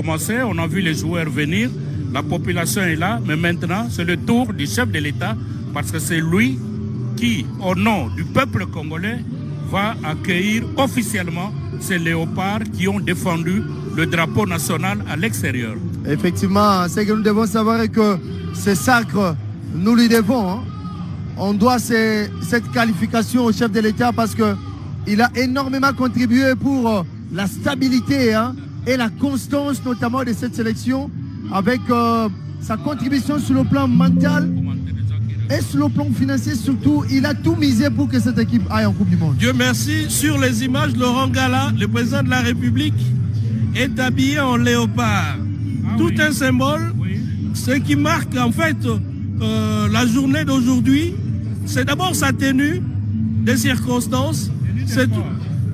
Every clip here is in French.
commencé, on a vu les joueurs venir, la population est là, mais maintenant c'est le tour du chef de l'État parce que c'est lui qui, au nom du peuple congolais, va accueillir officiellement ces léopards qui ont défendu le drapeau national à l'extérieur. Effectivement, ce que nous devons savoir est que ce sacre, nous lui devons. Hein. On doit cette qualification au chef de l'État parce qu'il a énormément contribué pour la stabilité et la constance notamment de cette sélection avec sa contribution sur le plan mental et sur le plan financier surtout. Il a tout misé pour que cette équipe aille en Coupe du Monde. Dieu merci, sur les images, Laurent Gala, le président de la République, est habillé en léopard. Tout un symbole, ce qui marque en fait la journée d'aujourd'hui, c'est d'abord sa tenue, des circonstances, c'est tout.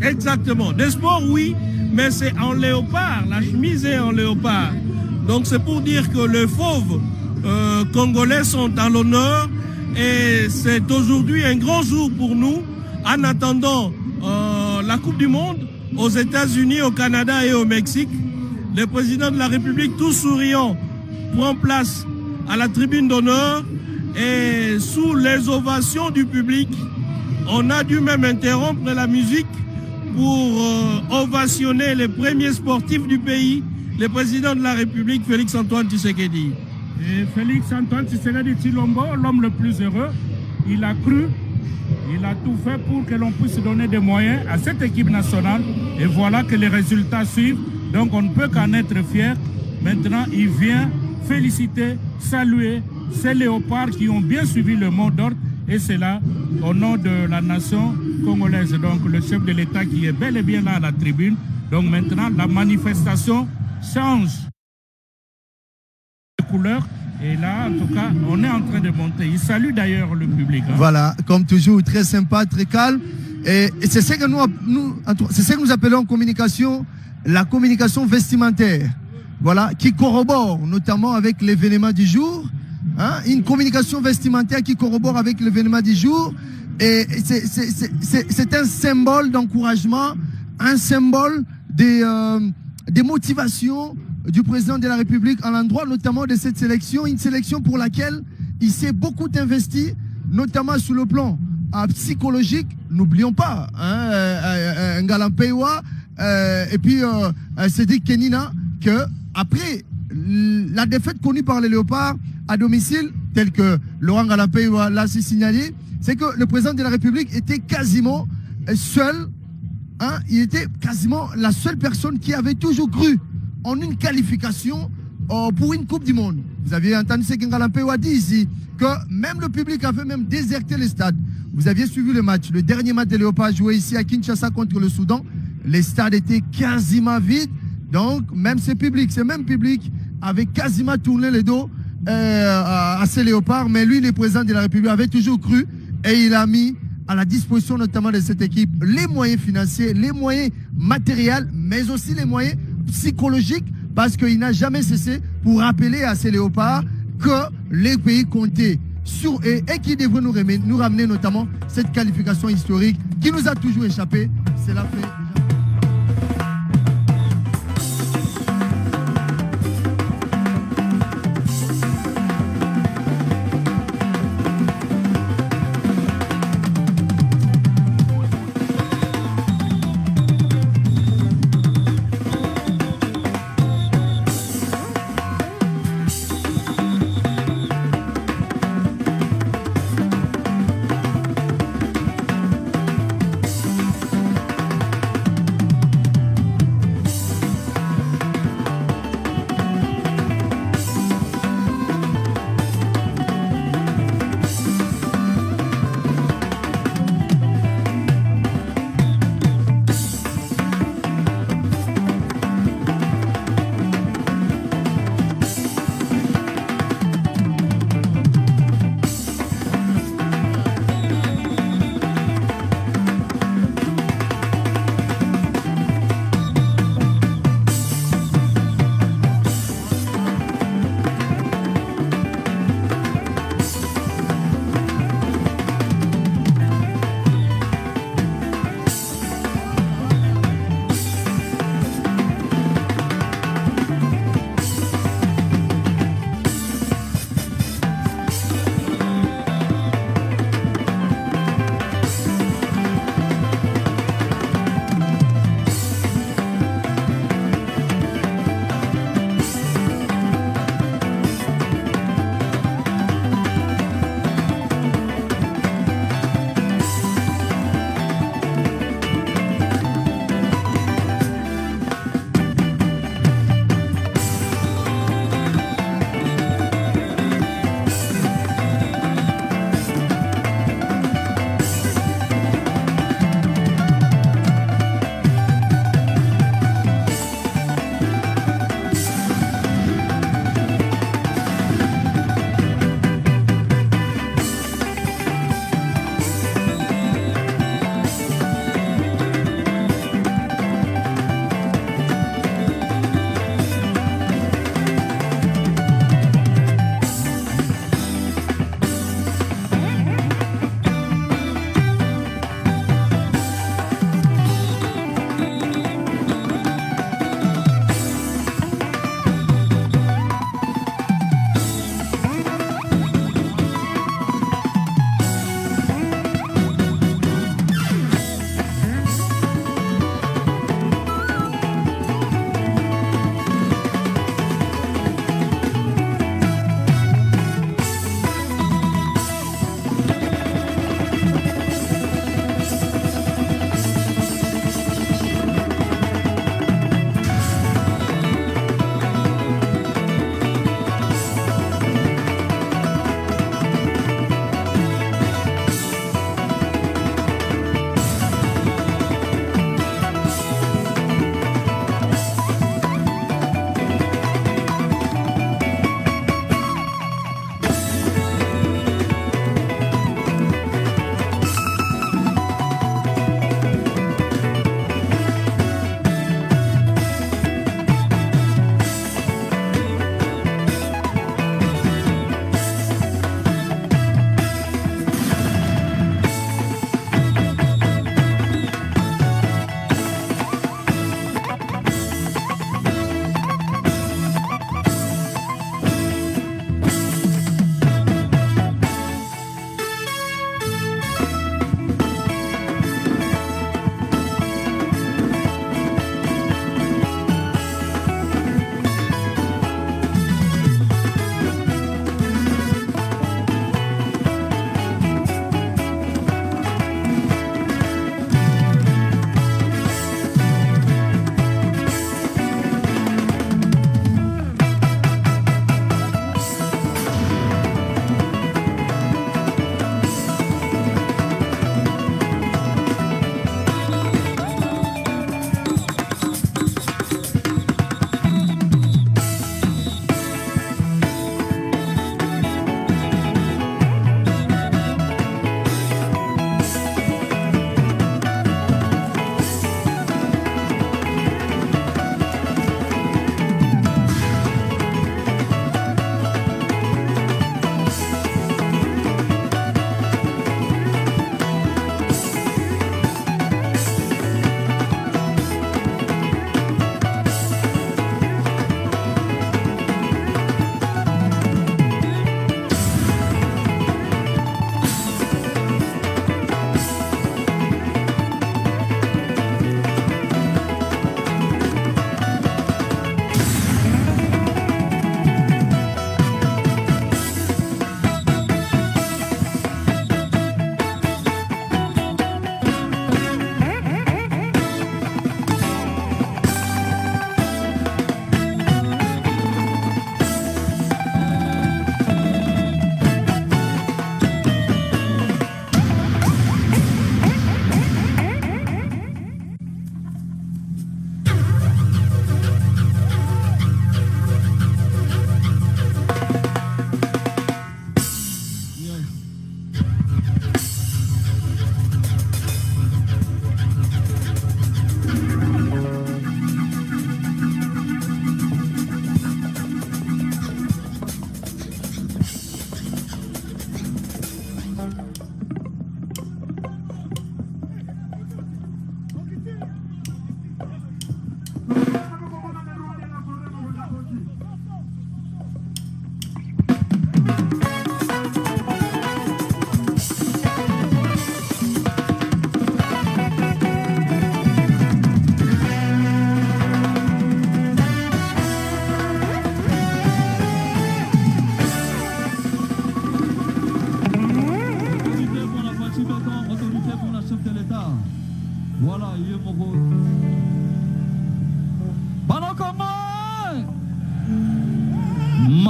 Exactement. Des sports, oui, mais c'est en léopard, la chemise est en léopard. Donc c'est pour dire que les fauves congolais sont à l'honneur et c'est aujourd'hui un grand jour pour nous en attendant la Coupe du Monde aux États-Unis, au Canada et au Mexique. Le président de la République, tout souriant, prend place à la tribune d'honneur et sous les ovations du public, on a dû même interrompre la musique pour ovationner les premiers sportifs du pays, le président de la République, Félix-Antoine Tshisekedi. Et Félix-Antoine Tshisekedi Tshilombo, l'homme le plus heureux, il a cru, il a tout fait pour que l'on puisse donner des moyens à cette équipe nationale. Et voilà que les résultats suivent. Donc on ne peut qu'en être fier. Maintenant, il vient féliciter, saluer ces léopards qui ont bien suivi le mot d'ordre. Et c'est là, au nom de la nation congolaise, donc le chef de l'État qui est bel et bien là à la tribune. Donc maintenant, la manifestation change de couleur. Et là, en tout cas, on est en train de monter. Il salue d'ailleurs le public. Hein. Voilà, comme toujours, très sympa, très calme. Et c'est ce que c'est ce que nous appelons en communication la communication vestimentaire. Voilà, qui corrobore notamment avec l'événement du jour. Hein, une communication vestimentaire qui corrobore avec l'événement du jour. Et c'est un symbole d'encouragement, un symbole des motivations du président de la République à l'endroit notamment de cette sélection, une sélection pour laquelle il s'est beaucoup investi, notamment sur le plan psychologique. N'oublions pas, hein, Ngalampewa et puis Cédric Kenina, que après la défaite connue par les Léopards à domicile, tel que Laurent Ngalampewa l'a signalé, c'est que le président de la République était quasiment seul, hein, il était quasiment la seule personne qui avait toujours cru en une qualification pour une Coupe du Monde. Vous aviez entendu ce que Ngalampewa dit ici, que même le public avait même déserté le stade. Vous aviez suivi le match, le dernier match des Léopards joué ici à Kinshasa contre le Soudan. Les stades étaient quasiment vides. Donc, même ce même public avait quasiment tourné le dos à ces Léopards. Mais lui, le président de la République, avait toujours cru et il a mis à la disposition notamment de cette équipe les moyens financiers, les moyens matériels, mais aussi les moyens psychologiques, parce qu'il n'a jamais cessé pour rappeler à ces Léopards que les pays comptaient sur eux et qui devraient nous ramener notamment cette qualification historique qui nous a toujours échappé. C'est la fin.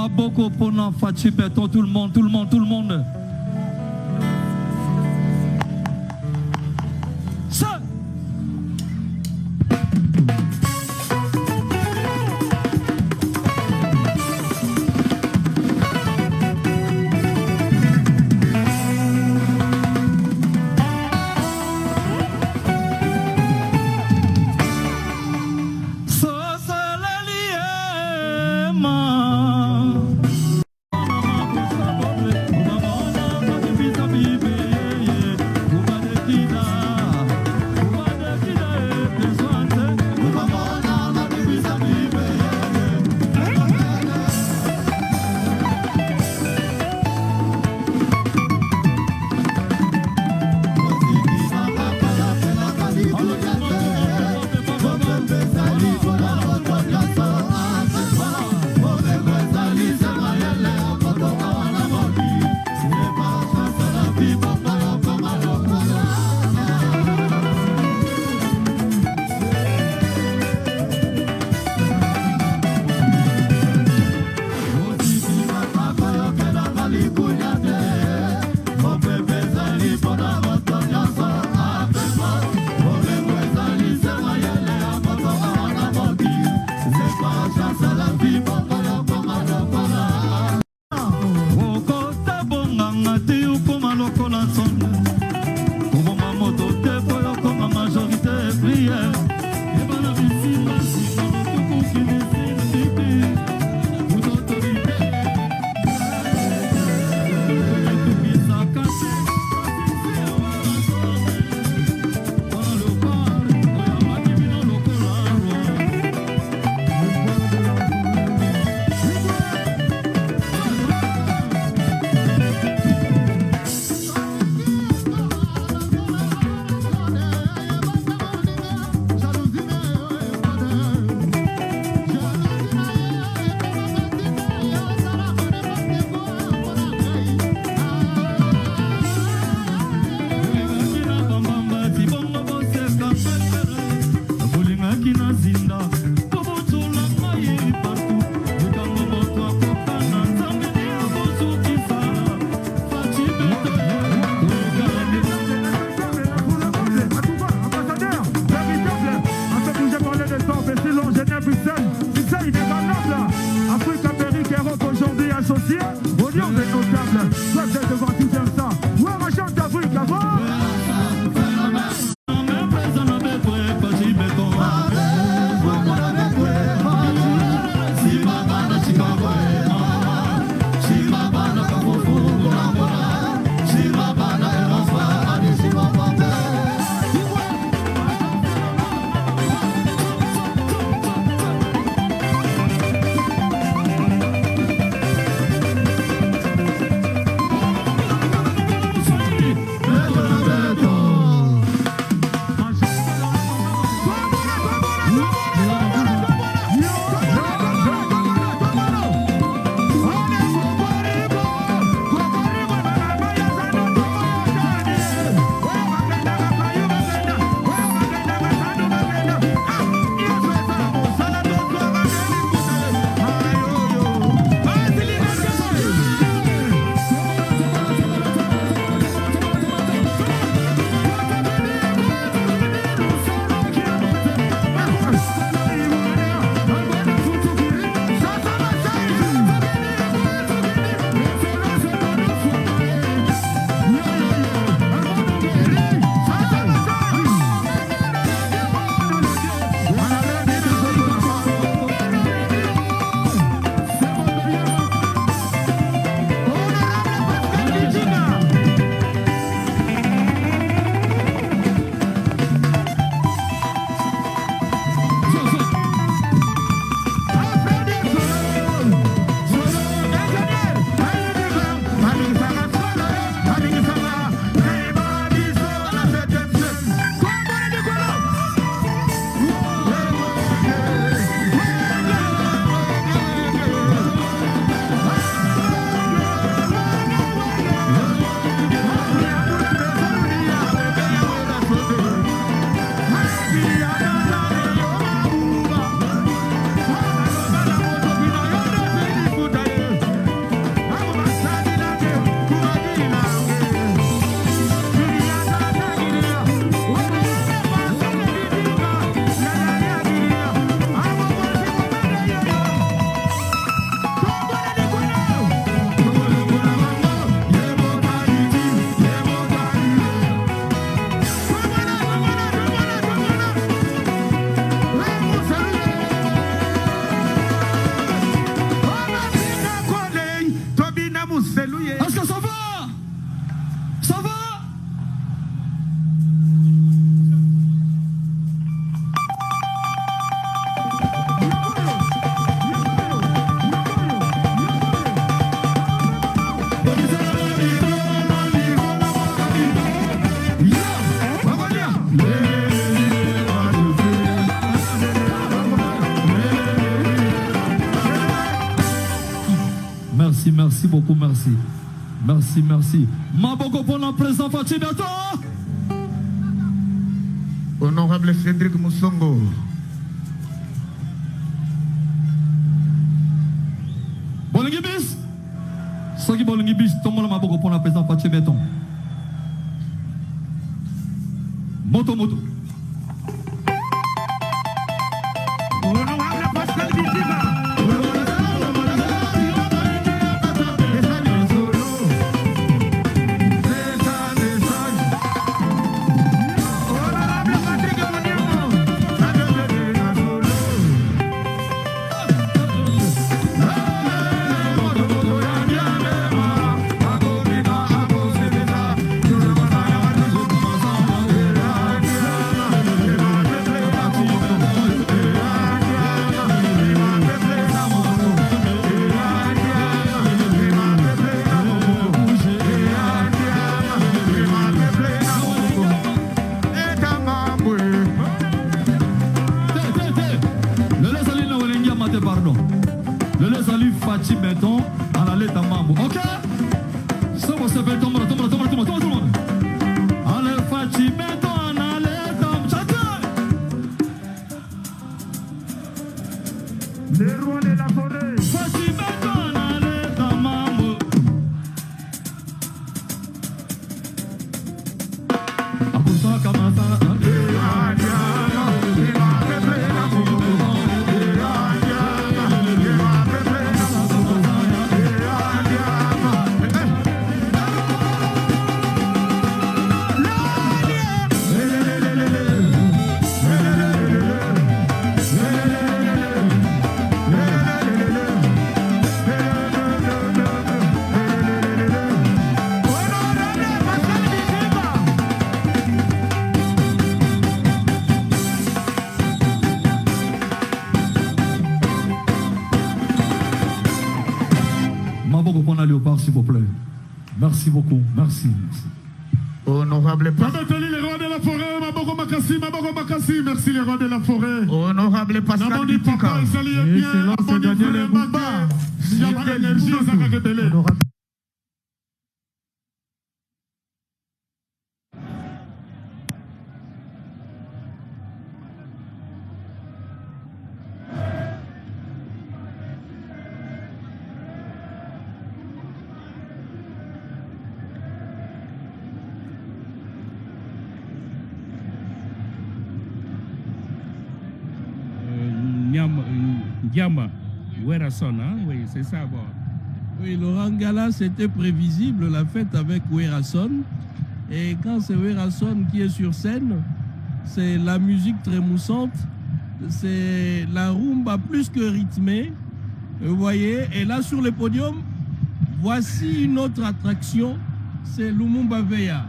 Maboko Pona Fachi Beto, tout le monde, tout le monde, tout le monde. Ça. Merci, merci beaucoup, merci. Merci, merci. Maboko pour la président Fachi Beton. Honorable Cédric Moussongo. Bolingi bis. Soki bolingi bis, tombola maboko pour la président Fachi Beton. Moto, moto. Honorable Pascal Biziba. S'il vous plaît. Merci beaucoup. Merci. Honorable Pascal. Les rois de la forêt, Maboko Makassi. Merci les rois de la forêt. Honorable Pascal Bitika. Excellence Daniel Mbaba. Énergie, ça va révéler. Ndiama, Werason, hein? Oui, c'est ça. Bon. Oui, Laurent Gala, c'était prévisible, la fête avec Werason. Et quand c'est Werason qui est sur scène, c'est la musique trémoussante, c'est la rumba plus que rythmée. Vous voyez, et là sur le podium, voici une autre attraction, c'est Lumumba Veya.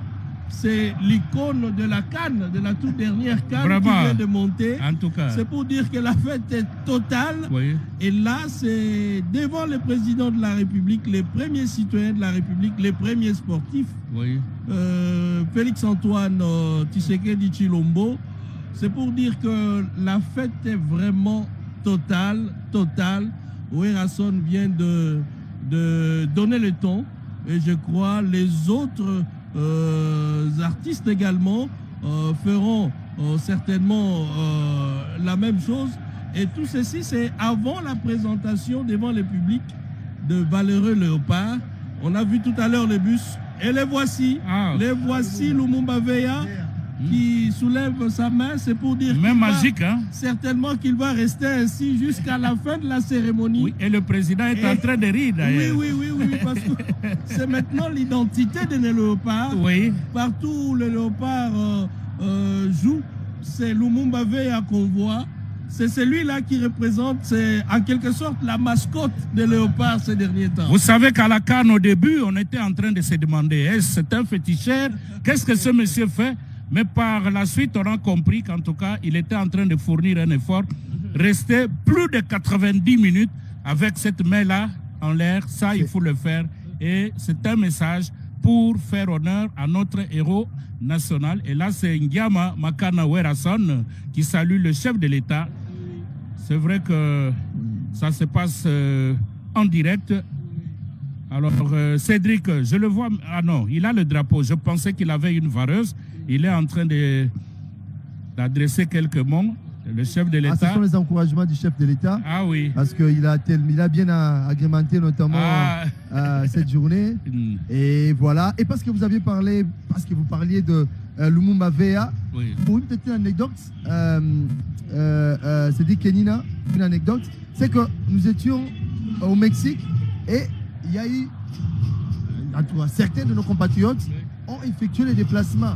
C'est l'icône de la Cannes, de la toute dernière Cannes qui vient de monter. En tout cas. C'est pour dire que la fête est totale. Oui. Et là, c'est devant le président de la République, les premiers citoyens de la République, les premiers sportifs. Oui. Félix Antoine Tshisekedi Tshilombo. C'est pour dire que la fête est vraiment totale. Werason vient de donner le ton. Et je crois les autres artistes également feront certainement la même chose. Et tout ceci, c'est avant la présentation devant le public de Valeureux Léopard. On a vu tout à l'heure les bus. Et les voici. Les voici, Lumumba Veya qui soulève sa main. C'est pour dire même magique, hein? Certainement qu'il va rester ainsi jusqu'à la fin de la cérémonie. Oui, et le président est en train de rire d'ailleurs. Oui, parce que c'est maintenant l'identité de nos léopards. Oui. Partout où le léopard joue, c'est Lumumba Veya qu'on voit. C'est celui-là qui représente, c'est en quelque sorte la mascotte des léopards ces derniers temps. Vous savez qu'à la Cannes, au début, on était en train de se demander, est-ce c'est un féticheur? Qu'est-ce que ce monsieur fait? Mais par la suite, on a compris qu'en tout cas, il était en train de fournir un effort. Rester plus de 90 minutes avec cette main-là en l'air, ça, il faut le faire. Et c'est un message pour faire honneur à notre héros national. Et là, c'est Ndiama Makana Werason qui salue le chef de l'État. C'est vrai que ça se passe en direct. Alors, Cédric, je le vois. Ah non, il a le drapeau. Je pensais qu'il avait une vareuse. Il est en train d'adresser quelques mots. Le chef de l'État. Ce sont les encouragements du chef de l'État. Ah oui. Parce qu'il a bien agrémenté notamment cette journée. Et voilà. Et parce que vous aviez parlé, parce que vous parliez de Lumumba Veya. Oui. Pour une petite anecdote, c'est dit Kenina, une anecdote, c'est que nous étions au Mexique et il y a eu, en tout cas, certains de nos compatriotes ont effectué les déplacements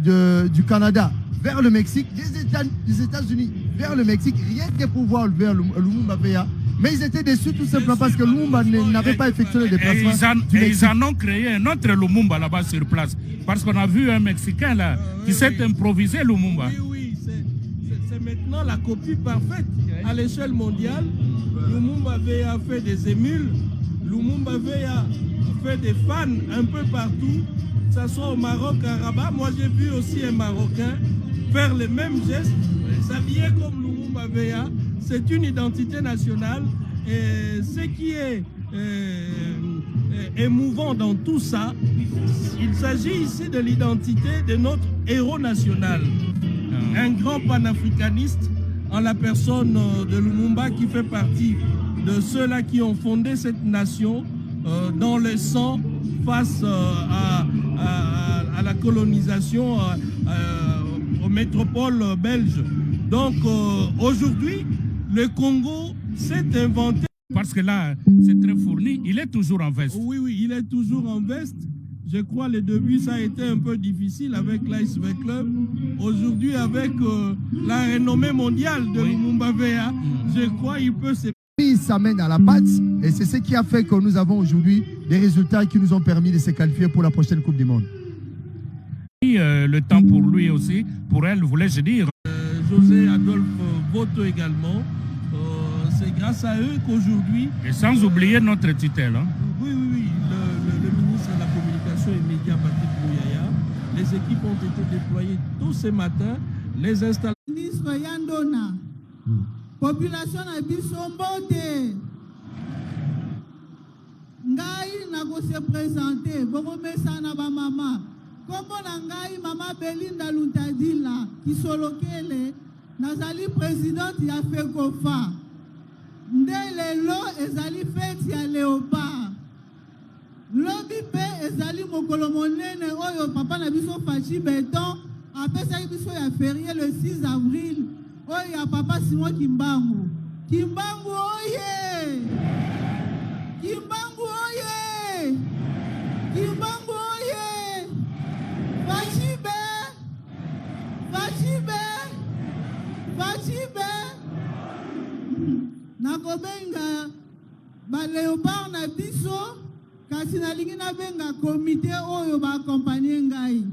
du Canada vers le Mexique, des États-Unis vers le Mexique, rien que pour voir vers Lumumba Veya. Mais ils étaient déçus tout simplement parce que Lumumba n'avait pas effectué les déplacements. Et ils en ont créé un autre Lumumba là-bas sur place. Parce qu'on a vu un Mexicain là qui s'est improvisé Lumumba. Oui, c'est maintenant la copie parfaite à l'échelle mondiale. Lumumba Veya fait des émules. Lumumba Veya fait des fans un peu partout. Que ce soit au Maroc, à Rabat. Moi, j'ai vu aussi un Marocain faire les mêmes gestes, s'habiller comme Lumumba Veya. C'est une identité nationale. Et ce qui est émouvant dans tout ça, il s'agit ici de l'identité de notre héros national. Un grand panafricaniste en la personne de Lumumba qui fait partie de ceux-là qui ont fondé cette nation dans le sang face à la colonisation, aux métropoles belges. Donc aujourd'hui, le Congo s'est inventé. Parce que là, c'est très fourni, il est toujours en veste. Oui, il est toujours en veste. Je crois le début, ça a été un peu difficile avec l'Iceberg Club. Aujourd'hui, avec la renommée mondiale de Lumumba Veya, je crois qu'il peut se... Il s'amène à la patte et c'est ce qui a fait que nous avons aujourd'hui des résultats qui nous ont permis de se qualifier pour la prochaine Coupe du Monde. Le temps pour lui aussi, pour elle, voulais-je dire. José Adolphe Voto également. C'est grâce à eux qu'aujourd'hui... Et sans oublier notre tutelle. Hein. Oui, le ministre de la Communication et Médias, Patrick Mouyaya. Les équipes ont été déployées tôt ce matin. Les installations... Ministre Yandona, population na biso mbote. Ngai na ko se présenter, boko mesana ba mama. Kombo na ngai mama Belinda Luntadila, Kisolokele, nazali présidente ya FECOFA. Ndelelo ezali fête ya Léopard. Lobi pe ezali mokolo monene oyo papa na biso Fachi Beton apesaki biso ya férié le 6 avril. Oyo ya papa Simon Kimbangu. Kimbangu oye! Kimbangu oye! Kimbangu oye! Fachibe! Fachibe! Fachibe! Nakobenga ba Léopard na biso kasi nalingi nabenga komite oyo ba accompagner ngai.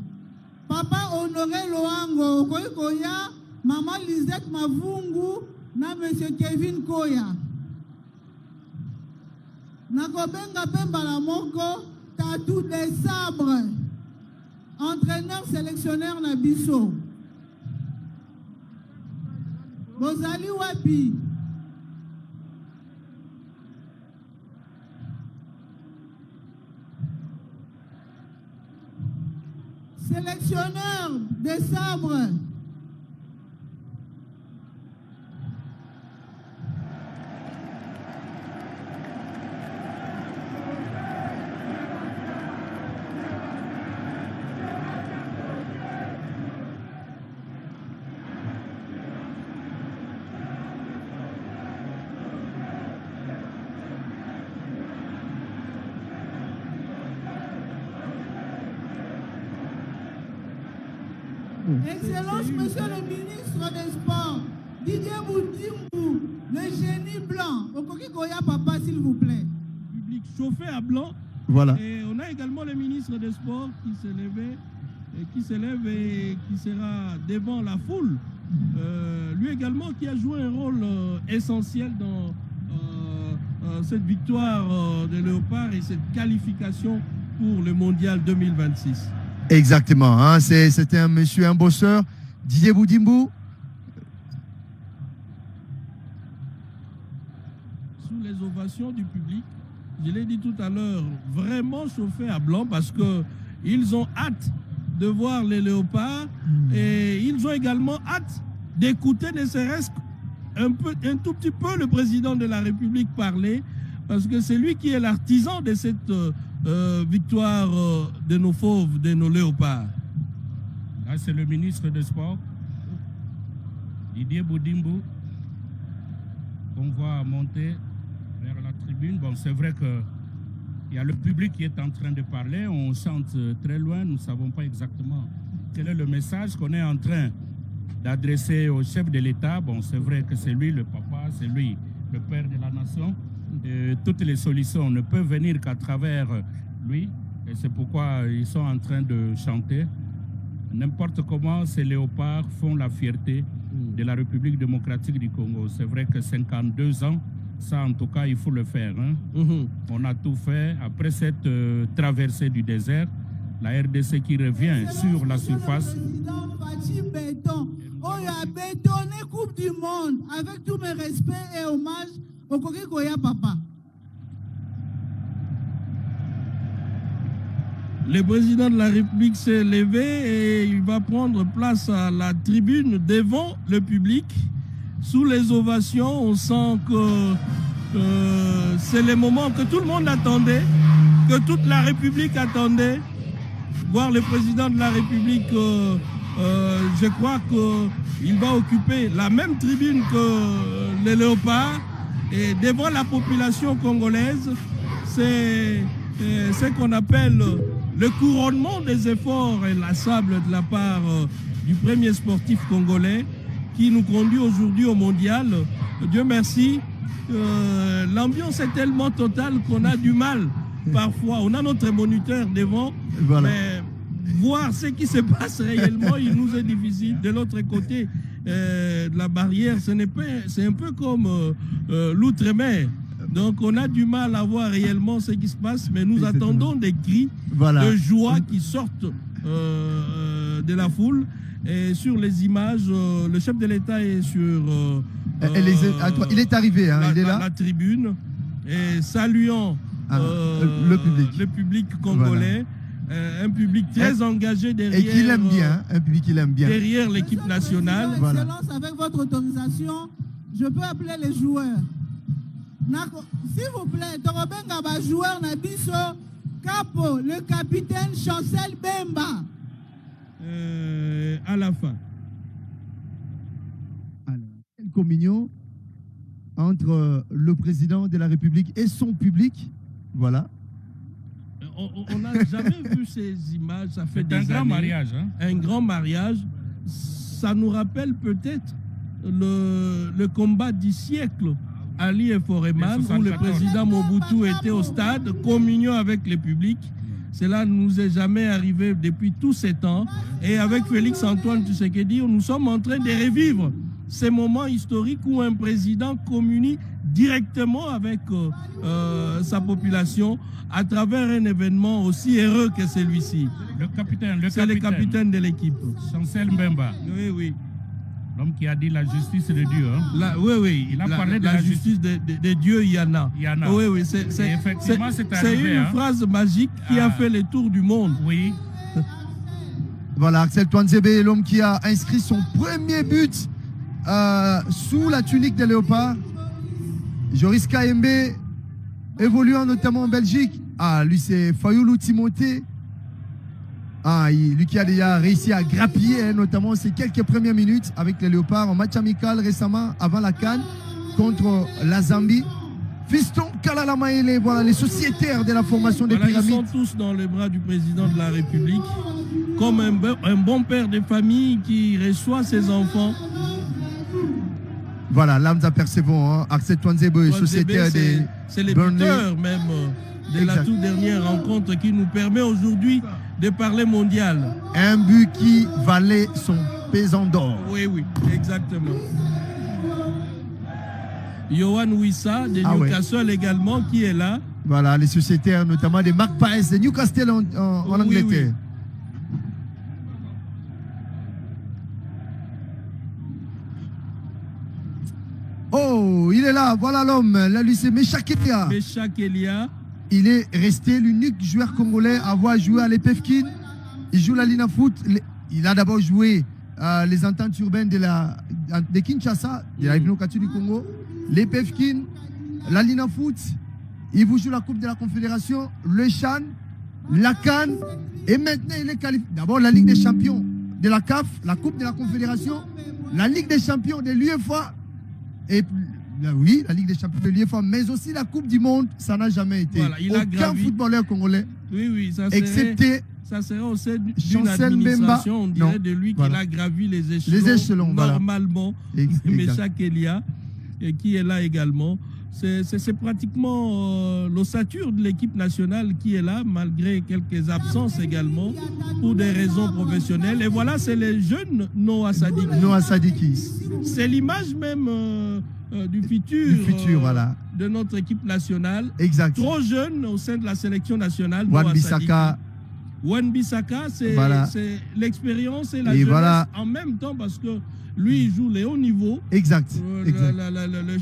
Papa Honoré Loango okoki koya, Maman Lisette Mavungu na Monsieur Kevin Koya. Nakobenga Pembala Moko, Tatou des Sabres, entraîneur sélectionneur na biso. Bozali wapi? Sélectionneur des Sabres. Excellence, Monsieur le ministre des Sports, Didier Boudimou, le génie blanc. Okoki Koya, papa, s'il vous plaît. Public chauffé à blanc. Voilà. Et on a également le ministre des Sports qui s'élève et qui sera devant la foule. Lui également qui a joué un rôle essentiel dans cette victoire de Léopard et cette qualification pour le Mondial 2026. Exactement, hein, c'était un monsieur, un bosseur, Didier Boudimou. Sous les ovations du public, je l'ai dit tout à l'heure, vraiment chauffés à blanc parce qu'ils ont hâte de voir les léopards et ils ont également hâte d'écouter ne serait-ce un tout petit peu le président de la République parler parce que c'est lui qui est l'artisan de cette victoire de nos fauves, de nos léopards. Là, c'est le ministre des Sports, Didier Boudimbo, qu'on voit monter vers la tribune. Bon, c'est vrai qu'il y a le public qui est en train de parler. On chante très loin. Nous ne savons pas exactement quel est le message qu'on est en train d'adresser au chef de l'État. Bon, c'est vrai que c'est lui le papa, c'est lui le père de la nation. Et toutes les solutions ne peuvent venir qu'à travers lui. Et c'est pourquoi ils sont en train de chanter. N'importe comment, ces léopards font la fierté de la République démocratique du Congo. C'est vrai que 52 ans, ça en tout cas, il faut le faire. Hein. On a tout fait. Après cette traversée du désert, la RDC qui revient sur la surface. On a bétonné Coupe du Monde avec tous mes respects et hommages au Koya Papa. Le président de la République s'est levé et il va prendre place à la tribune devant le public. Sous les ovations, on sent que c'est le moment que tout le monde attendait, que toute la République attendait. Voir le président de la République, je crois qu'il va occuper la même tribune que les léopards. Et devant la population congolaise, c'est ce qu'on appelle le couronnement des efforts inlassables de la part du premier sportif congolais qui nous conduit aujourd'hui au mondial. Dieu merci, l'ambiance est tellement totale qu'on a du mal parfois. On a notre moniteur devant, voilà. Mais voir ce qui se passe réellement, il nous est difficile. De l'autre côté de la barrière, c'est un peu comme l'outre-mer. Donc on a du mal à voir réellement ce qui se passe, mais nous attendons des cris de joie qui sortent de la foule. Et sur les images, le chef de l'État est sur il est arrivé, hein, il est là. La tribune, et saluant le public congolais. Un public très engagé derrière. Et qu'il aime bien, un public qu'il aime bien. Derrière l'équipe nationale. Voilà. Avec votre autorisation, je peux appeler les joueurs. S'il vous plaît, Torobenga va joueur Nabiso Capo, le capitaine Chancel Bemba. À la fin. Alors, quelle communion entre le président de la République et son public. Voilà. On n'a jamais vu ces images, ça fait des années. Un grand mariage. Hein? Un grand mariage. Ça nous rappelle peut-être le combat du siècle, Ali et Foreman, où le président Mobutu était au stade, communion avec le public. Cela ne nous est jamais arrivé depuis tous ces temps. Et avec Félix Antoine Tshisekedi, nous sommes en train de revivre ces moments historiques où un président communie directement avec sa population à travers un événement aussi heureux que celui-ci. C'est le capitaine de l'équipe. Chancel Mbemba. Oui, oui. L'homme qui a dit la justice de Dieu. Hein? Oui. Il a parlé de la justice de Dieu, il y en a. Oui, c'est une phrase magique qui a fait le tour du monde. Oui. Voilà, Axel Touanzebe, l'homme qui a inscrit son premier but sous la tunique des léopards. Joris Kaembe, évoluant notamment en Belgique. Lui c'est Fayoulou Timothée. Lui qui a déjà réussi à grappiller notamment ces quelques premières minutes avec les léopards en match amical récemment avant la CAN contre la Zambie. Fiston Kalala Maele, voilà les sociétaires de la formation des pyramides. Ils sont tous dans les bras du président de la République, comme un bon père de famille qui reçoit ses enfants. Voilà, Lamza Percevon, hein, Axel Touanzebe, sociétaire des... C'est le buteur même de la toute dernière rencontre qui nous permet aujourd'hui de parler mondial. Un but qui valait son pesant d'or. Oui, exactement. Yohan Wissa de Newcastle également qui est là. Voilà, les sociétaires notamment des Magpies de Newcastle en Angleterre. Oui. Oh, il est là, voilà l'homme. Là, lui, c'est Meshak Elia. Meshak Elia. il est resté l'unique joueur congolais à avoir joué à l'EPFKIN. Il joue la Lina Foot. Il a d'abord joué les ententes urbaines de Kinshasa, de la République du Congo, l'EPFKIN, la Lina Foot. Il vous joue la Coupe de la Confédération, le CHAN, la CAN. Et maintenant, il est qualifié. D'abord, la Ligue des Champions de la CAF, la Coupe de la Confédération, la Ligue des Champions de l'UEFA. Et oui, la Ligue des Champions de l'UEFA, mais aussi la Coupe du Monde, ça n'a jamais été. Voilà, aucun footballeur congolais, oui, excepté ça serait aussi d'une Chancel administration, Mbemba. on dirait Non, de lui qu'il voilà. a gravi les échelons normalement. Voilà. Mecha Kelia, qui est là également. C'est pratiquement l'ossature de l'équipe nationale qui est là, malgré quelques absences également, pour des raisons professionnelles. Et voilà, c'est les jeunes Noah Sadiki. Noah Sadiki. C'est l'image même du futur, voilà. de notre équipe nationale. Exact. Trop jeune au sein de la sélection nationale. Wan-Bissaka. Wan-Bissaka, c'est l'expérience et la jeunesse en même temps, parce que lui, il joue les hauts niveaux. Exact. Le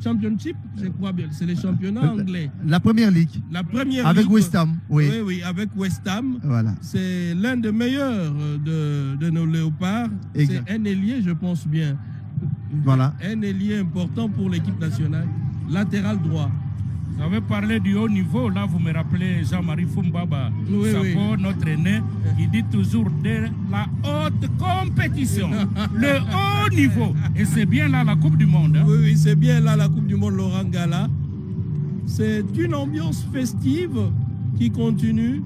championship, je crois bien, c'est les championnats anglais. La première ligue. La première avec ligue. West Ham. Oui, avec West Ham. Voilà. C'est l'un des meilleurs de nos léopards. C'est un ailier, je pense bien. Voilà. Un ailier important pour l'équipe nationale. Latéral droit. Vous avez parlé du haut niveau, là vous me rappelez Jean-Marie Fumbaba, notre aîné, qui dit toujours de la haute compétition, le haut niveau. Et c'est bien là la Coupe du Monde. Hein. Oui, c'est bien là la Coupe du Monde, Laurent Gala. C'est une ambiance festive qui continue.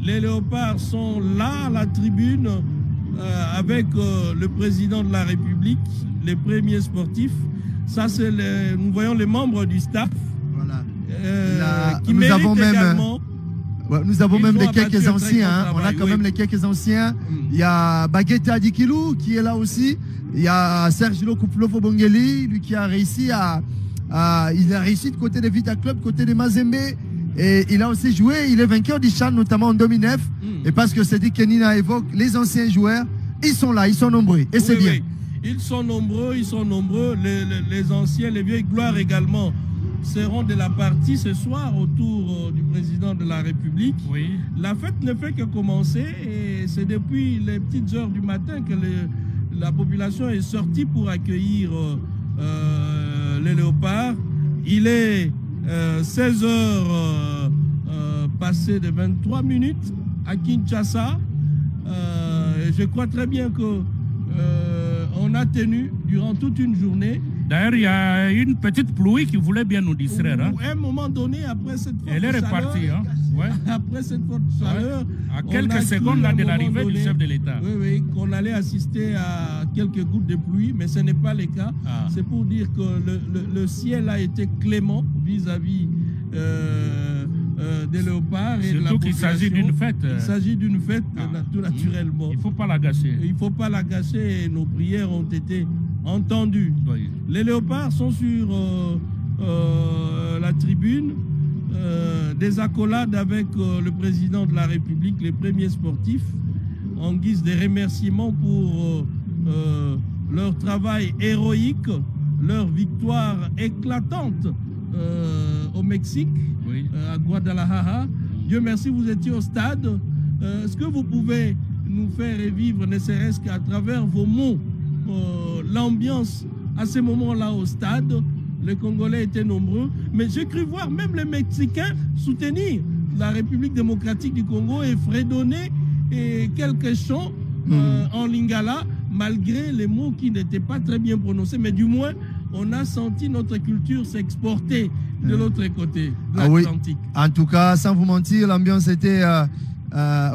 Les léopards sont là à la tribune avec le président de la République, les premiers sportifs. Ça, c'est nous voyons les membres du staff. Qui nous avons même, nous avons même quelques anciens. On a quand même les quelques anciens. Il y a Baguette Adikilou qui est là aussi. Il y a Serge Lokouflofo Bongeli, lui qui a réussi il a réussi de côté de Vita Club, côté de Mazembe. Et il a aussi joué. Il est vainqueur du CHAN, notamment en 2009. Et parce que c'est dit que Nina évoque, les anciens joueurs, ils sont là, ils sont nombreux. Et c'est bien. Ils sont nombreux. Les anciens, les vieilles gloires également seront de la partie ce soir autour du président de la République. Oui. La fête ne fait que commencer et c'est depuis les petites heures du matin que la population est sortie pour accueillir les léopards. Il est 16 heures passées de 23 minutes à Kinshasa. Je crois très bien que on a tenu durant toute une journée. D'ailleurs, il y a une petite pluie qui voulait bien nous distraire. Hein. À un moment donné, après cette forte Elle est repartie. Hein. Ouais. Après cette forte chaleur, à quelques secondes là, de l'arrivée du chef de l'État. Oui, qu'on allait assister à quelques gouttes de pluie, mais ce n'est pas le cas. C'est pour dire que le ciel a été clément vis-à-vis des léopards et de la population. Surtout qu'il s'agit d'une fête. Il s'agit d'une fête, tout naturellement. Il ne faut pas la gâcher. Il ne faut pas la gâcher et nos prières ont été entendues. Oui. Les léopards sont sur la tribune, des accolades avec le président de la République, les premiers sportifs, en guise de remerciements pour leur travail héroïque, leur victoire éclatante au Mexique, à Guadalajara. Dieu merci, vous étiez au stade. Est-ce que vous pouvez nous faire revivre, ne serait-ce qu'à travers vos mots, l'ambiance à ce moment-là au stade? Les Congolais étaient nombreux, mais j'ai cru voir même les Mexicains soutenir la République démocratique du Congo et fredonner quelques chants en lingala, malgré les mots qui n'étaient pas très bien prononcés, mais du moins, on a senti notre culture s'exporter de l'autre côté de l'Atlantique. Oui. En tout cas, sans vous mentir, l'ambiance était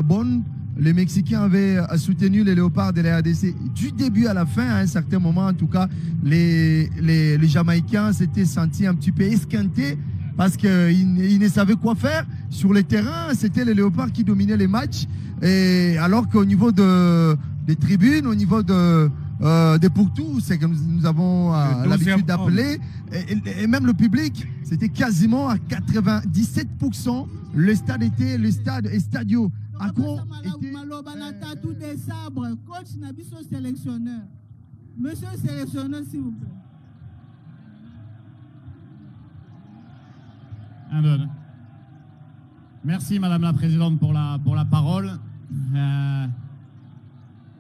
bonne. Les Mexicains avaient soutenu les léopards de la RDC du début à la fin. À un certain moment, en tout cas, les Jamaïcains s'étaient sentis un petit peu esquintés parce qu'ils ne savaient quoi faire. Sur le terrain, c'était les léopards qui dominaient les matchs. Et alors qu'au niveau des tribunes, au niveau des pourtours, c'est que nous avons l'habitude d'appeler, et même le public, c'était quasiment à 97%. Le stade était le stade Estadio Accro était... Coach Nabiso sélectionneur. Monsieur le sélectionneur, s'il vous plaît. Alors, Merci Madame la Présidente pour la parole.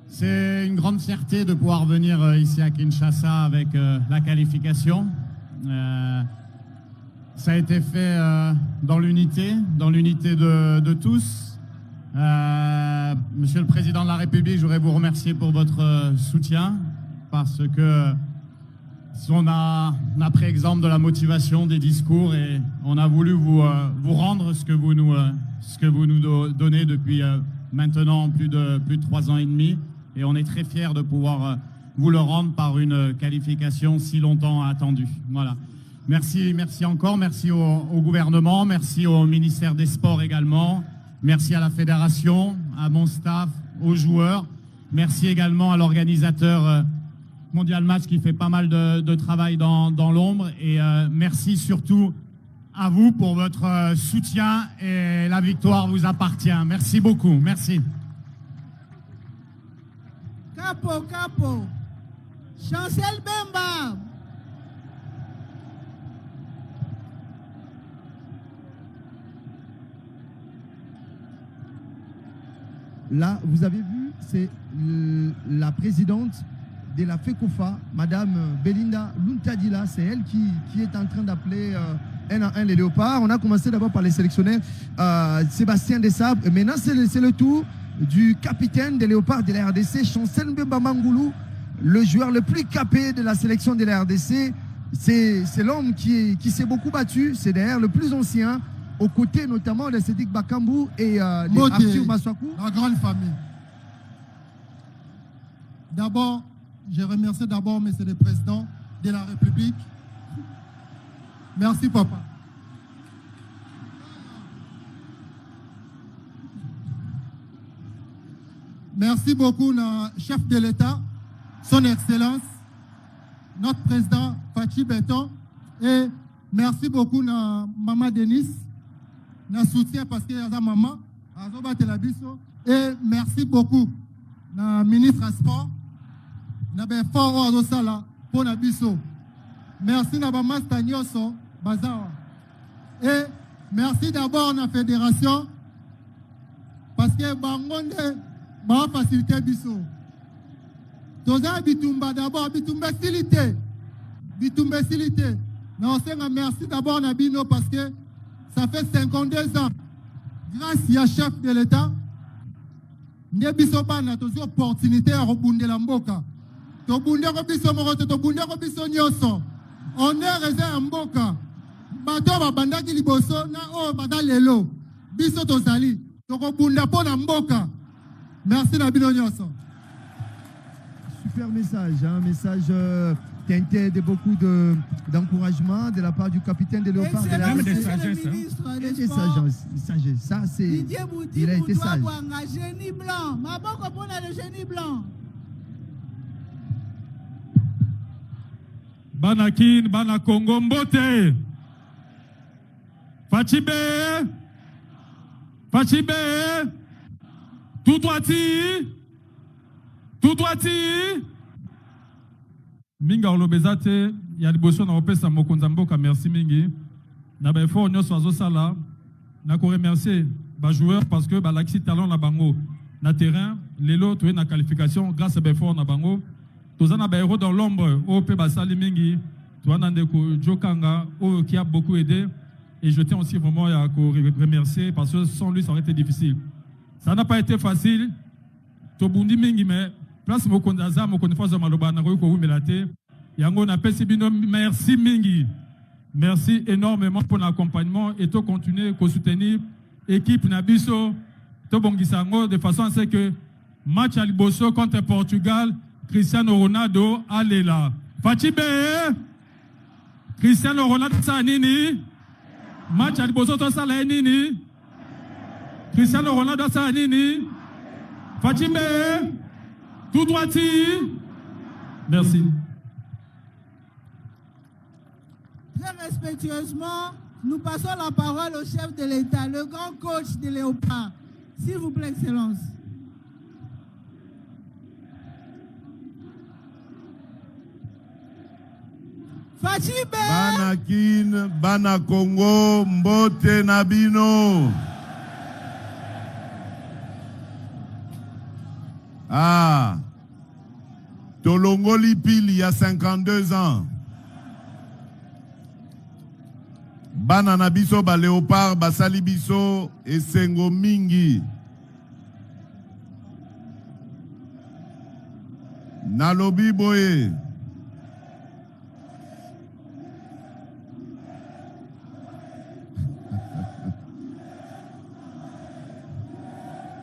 C'est une grande fierté de pouvoir venir ici à Kinshasa avec la qualification. Ça a été fait dans l'unité de tous. Monsieur le Président de la République, je voudrais vous remercier pour votre soutien parce que on a pris exemple de la motivation des discours et on a voulu vous rendre ce que vous nous donnez depuis maintenant plus de 3 ans et demi. Et on est très fiers de pouvoir vous le rendre par une qualification si longtemps attendue. Voilà. Merci encore. Merci au gouvernement. Merci au ministère des Sports également. Merci à la fédération, à mon staff, aux joueurs. Merci également à l'organisateur Mondial Match qui fait pas mal de travail dans l'ombre. Et merci surtout à vous pour votre soutien et la victoire vous appartient. Merci beaucoup. Merci. Capo. Chancel Bemba. Là, vous avez vu, c'est la présidente de la FECOFA, Madame Belinda Luntadila. C'est elle qui est en train d'appeler un à un les léopards. On a commencé d'abord par les sélectionneurs Sébastien Desabre. Et maintenant, c'est le tour du capitaine des léopards de la RDC, Chancel Mbemba Mangoulou, le joueur le plus capé de la sélection de la RDC. C'est l'homme qui s'est beaucoup battu. C'est d'ailleurs le plus ancien, aux côtés notamment de Sédik Bakambou et de Arthur Massakou. La grande famille. D'abord, je remercie d'abord M. le Président de la République. Merci, papa. Merci beaucoup, chef de l'État, son Excellence, notre président Fachi Beton. Et merci beaucoup, Maman Denise, notre soutien parce qu'il y a sa maman, et merci beaucoup, na ministre à sport, na fort pour na biso. Merci na Master Nyoso Bazawa. Et merci d'abord na fédération parce que bangonde ba facilité biso. Toza bitumba d'abord bitumba facilité. Na on merci d'abord na bino parce que ça fait 52 ans grâce à chef de l'État ne biso bana tozo opportunité à rebundela mboka. To bunda ko biso moroto to bunda ko biso nyoso. On est resté en mboka. Bato ba bandaki liboso na o badalelo. Biso to sali. To ko bunda po na mboka. Merci na bino nyoso. Super message, un message teinté de beaucoup d'encouragement de la part du capitaine de Léopard. Même des sagesses. Et des sagesses. Ça, c'est. Il a été sage. Génie blanc. Ma banque pour le génie blanc. Banakin, Bana Congo Mbote. Fachibe. Tout droiti. Minga olobezate ya liboso na opesa mokonza mboka merci mingi. Na ba effort nyoso azosala na ko remercier ba joueurs parce que ba laxi talent na bango na terrain lelo to na qualification grâce à ba effort na bango. Tozana ba héros dans l'ombre au pe basali mingi. To na ndeko Jokanga qui a beaucoup aidé et je tiens aussi vraiment à remercier parce que sans lui ça aurait été difficile. Ça n'a pas été facile. To bundi mingi mais place mokondaza mokondefazo maloba na ko wumelate yango na pesibino merci mingi. Merci énormément pour l'accompagnement et to continuer à soutenir équipe Nabiso to bongisango de façon à ce que match à Liboso contre Portugal Cristiano Ronaldo allez là. Fachibe Cristiano Ronaldo sa nini match à Liboso to sa la nini Cristiano Ronaldo sa nini Fachibe tout droiti. Merci. Très respectueusement, nous passons la parole au chef de l'État, le grand coach de Léopard. S'il vous plaît, Excellence. Fachibe. Banakin, Bana Congo, Mbote Nabino. Ah, Tolongoli Pili, il y a 52 ans. Banana biso ba léopard basali biso esengo mingi. Nalobi boye.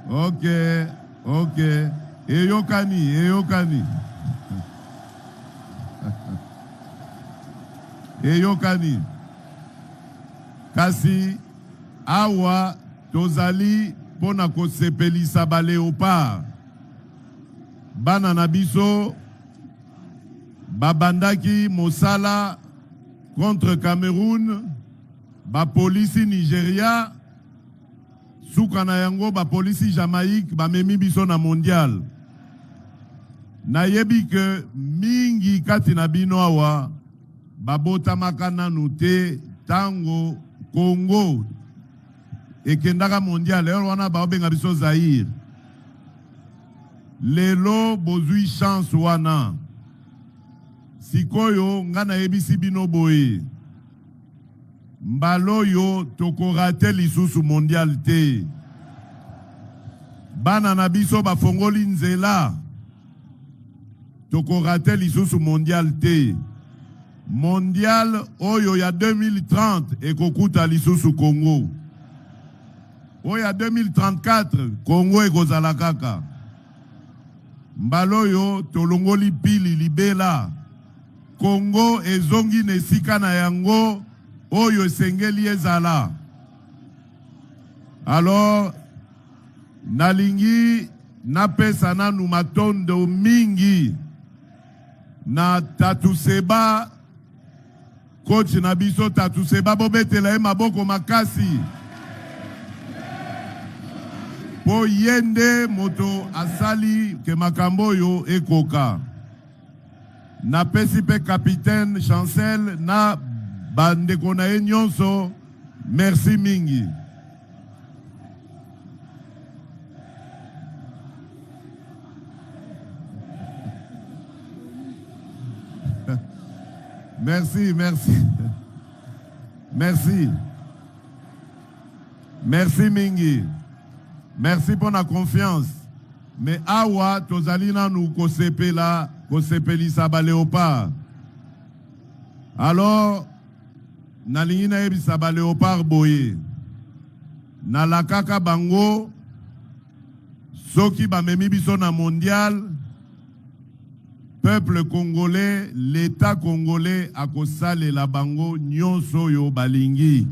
Ok. Eyokani. Kasi awa tozali pona kosepelisa ba léopard. Bana na biso babandaki mosala contre Cameroun, ba polisi Nigeria, suka na yango ba polisi Jamaïque, ba memi biso na mondial. Nayebi ke mingi kati na bino awa babotamaka nanu te tango Congo ekendaka mondial ero wana baobenga biso Zaire. Lelo bozui chance wana. Sikoyo ngana yebisi bino boye. Mbalo yo tokorate lisusu mondial te. Bana na biso bafongoli nzela. Tokorate lisusu mondial te. Mondial oyo ya 2030 ekokuta lisusu Congo. Oyo ya 2034 Congo ekozala kaka. Mbaloyo tolongoli pili libela. Congo ezongi nesika na yango oyo esengeli ezala. Alors nalingi napesa nanu matondo mingi na Tatuseba. Coach na biso Tatuseba bobetela ye maboko makasi. Po yende moto asali ke makambo yo ekoka. Na pesi pe capitaine Chancel na bandeko na ye nyonso. Merci mingi. Merci. Merci mingi. Merci pour la confiance. Mais awa tozalina nous kosepelisa ba léopard. Alors nalingi na yebisa ba léopard boye. Na la kaka bango soki ba memi biso na mondial. Peuple congolais, l'État congolais a kosale la bango nyonso yo balingi.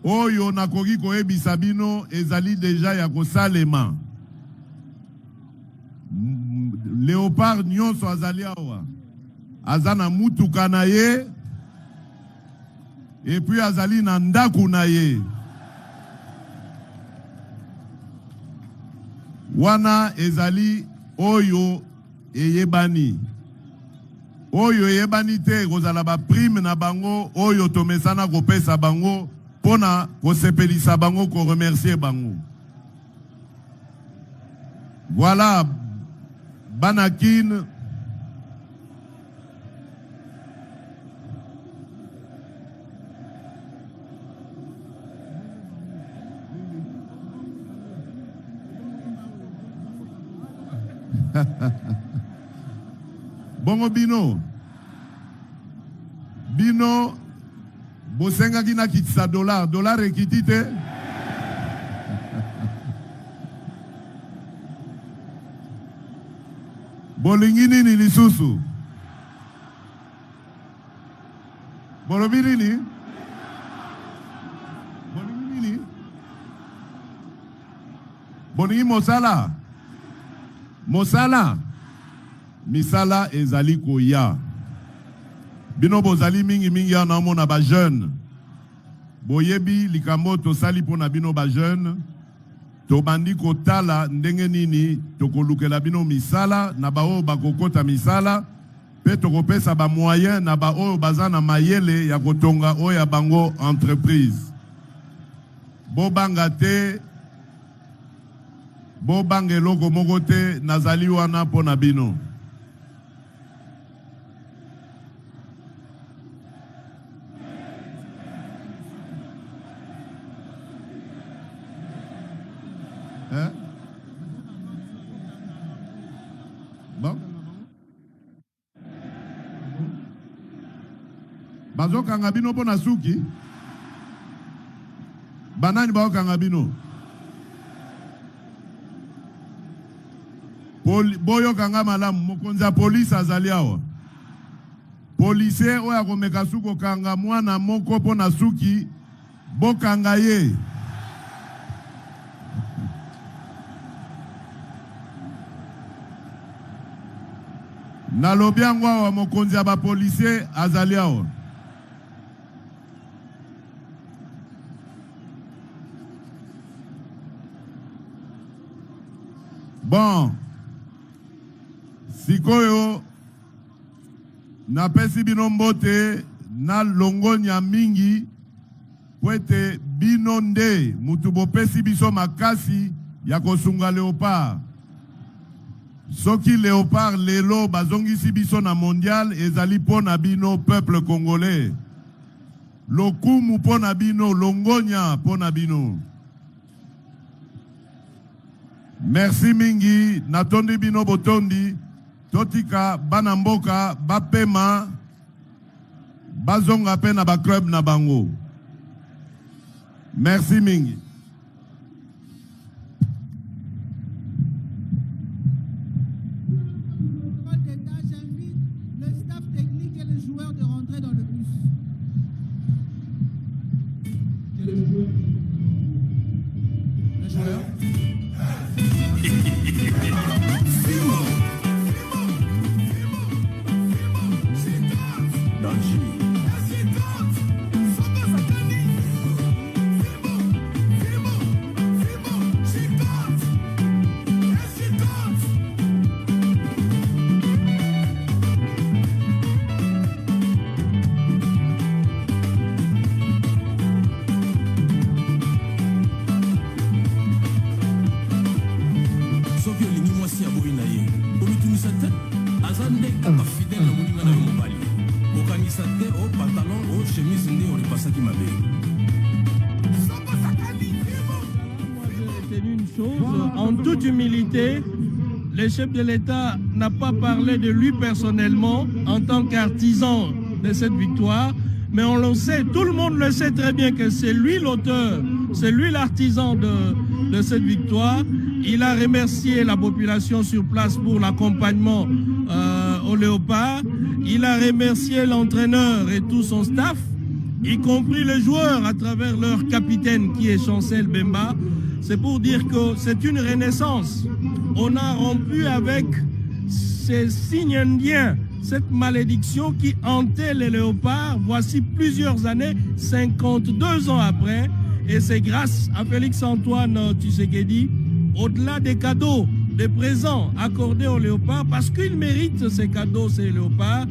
Oyo nakoki koyebisa bino ezali deja ya kosalema. Léopard nyonso azali awa. Azana mutuka na ye. Et puis azali na ndaku na ye. Wana ezali oyo eyebani. Oyo eyebani te kozala ba prime na bango oyo tomesana kopesa bango pona kosepelisa bango ko remercier bango. Voilà Banakin. Bongo bino bosenga kina kitisa dollar ekitite bolingi nini lisusu bolobi nini bolingi mosala misala ezali koya. Bino bozali mingi ya na mona ba jeune. Boyebi likambo to sali pona bino ba jeune. To bandi kotala ndenge nini to kolukela bino misala na ba o bakokota misala pe to kopesa ba moyen na ba o bazana mayele ya kotonga o ya bango entreprise. bobanga te, bobanga eloko moko te, nazali wana po na bino. Bon. Bazo kangabino po na suki. Banani bao kangabino. Boyo kanga malamu mokonza police azali awa. Policier oya komeka suko kanga mwana moko po na suki bo kanga ye. Na lobiango awa mokonzi ya ba policier azali awa. Bon, sikoyo na pesi bino mbote na longonya mingi kwete bino nde mutu bopesi biso makasi ya kosunga Léopard. Soki Léopard lelo bazongisi biso na mondial ezali pona bino peuple congolais. Lokumu pona bino, longonya pona bino. Merci mingi, natondi bino botondi, totika banamboka, bapema, bazonga pe na ba club na bango. Merci mingi. J'invite le staff technique et les joueurs de rentrer dans le bus. Les joueurs. En toute humilité, le chef de l'État n'a pas parlé de lui personnellement en tant qu'artisan de cette victoire, mais on le sait, tout le monde le sait très bien que c'est lui l'auteur, c'est lui l'artisan de cette victoire. Il a remercié la population sur place pour l'accompagnement au Léopard. Il a remercié l'entraîneur et tout son staff, y compris les joueurs à travers leur capitaine qui est Chancel Bemba. C'est pour dire que c'est une renaissance. On a rompu avec ces signes indiens, cette malédiction qui hantait les léopards voici plusieurs années, 52 ans après. Et c'est grâce à Félix-Antoine Tshisekedi, au-delà des cadeaux, des présents accordés aux léopards, parce qu'ils méritent ces cadeaux, ces léopards,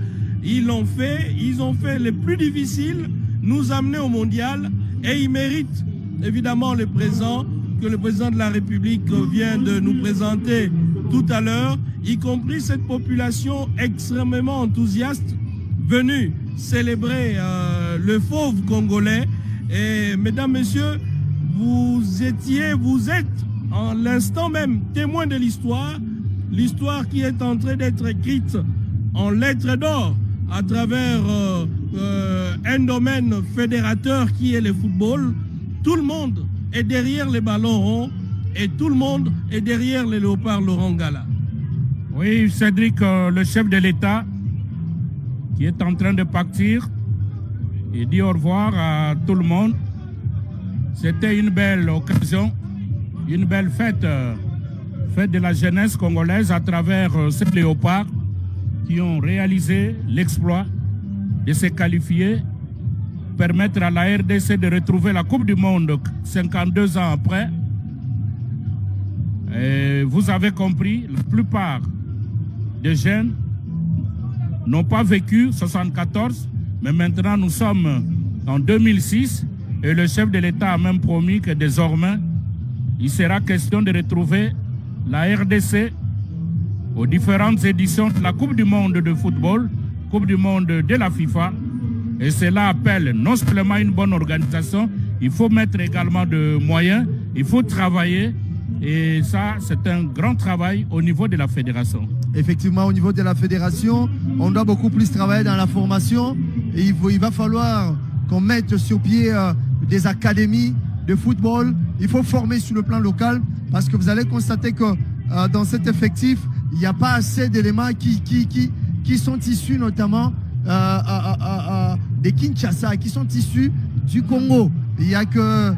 ils ont fait les plus difficiles, nous amener au mondial, et ils méritent évidemment les présents que le président de la République vient de nous présenter tout à l'heure, y compris cette population extrêmement enthousiaste venue célébrer le fauve congolais. Et mesdames, messieurs, vous êtes en l'instant même témoins de l'histoire qui est en train d'être écrite en lettres d'or à travers un domaine fédérateur qui est le football. Tout le monde est derrière les ballons ronds et tout le monde est derrière les léopards Laurent Ngala. Oui, Cédric, le chef de l'État qui est en train de partir, il dit au revoir à tout le monde. C'était une belle occasion, une belle fête, fête de la jeunesse congolaise à travers ces léopards qui ont réalisé l'exploit de se qualifier, permettre à la RDC de retrouver la Coupe du Monde 52 ans après. Et vous avez compris, la plupart des jeunes n'ont pas vécu 74, mais maintenant nous sommes en 2006 Et le chef de l'État a même promis que désormais, il sera question de retrouver la RDC aux différentes éditions de la Coupe du Monde de football, Coupe du Monde de la FIFA. Et cela appelle non seulement une bonne organisation, il faut mettre également de moyens, il faut travailler. Et ça, c'est un grand travail au niveau de la fédération. Effectivement, au niveau de la fédération, on doit beaucoup plus travailler dans la formation. Et il va falloir qu'on mette sur pied des académies de football. Il faut former sur le plan local parce que vous allez constater que dans cet effectif, il n'y a pas assez d'éléments qui sont issus notamment des Kinshasa, qui sont issus du Congo. Il n'y a que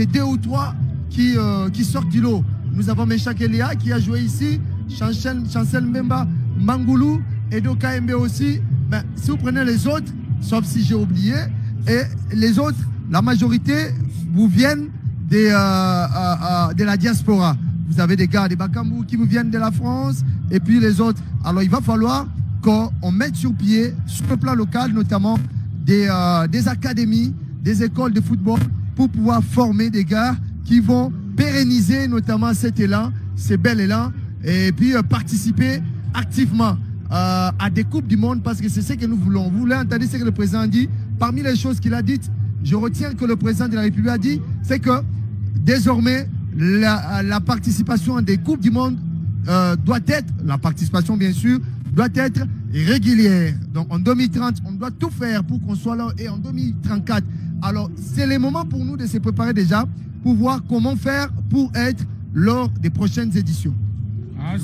2 ou 3 qui sortent du lot. Nous avons Meshak Elia qui a joué ici, Chancel Mbemba, Mangoulou, Edo KMB aussi. Ben, si vous prenez les autres, sauf si j'ai oublié, et les autres, la majorité vous viennent de la diaspora. Vous avez des gars des Bakambu qui vous viennent de la France, et puis les autres. Alors il va falloir qu'on mette sur pied, sur le plan local notamment, des académies, des écoles de football pour pouvoir former des gars qui vont pérenniser notamment cet élan, ce bel élan, et puis participer activement à des Coupes du Monde parce que c'est ce que nous voulons. Vous voulez entendre ce que le président a dit. Parmi les choses qu'il a dites, je retiens que le président de la République a dit, c'est que désormais, la participation à des Coupes du Monde doit être, la participation bien sûr, doit être régulière. Donc en 2030, on doit tout faire pour qu'on soit là et en 2034. Alors c'est le moment pour nous de se préparer déjà pour voir comment faire pour être lors des prochaines éditions. Ah,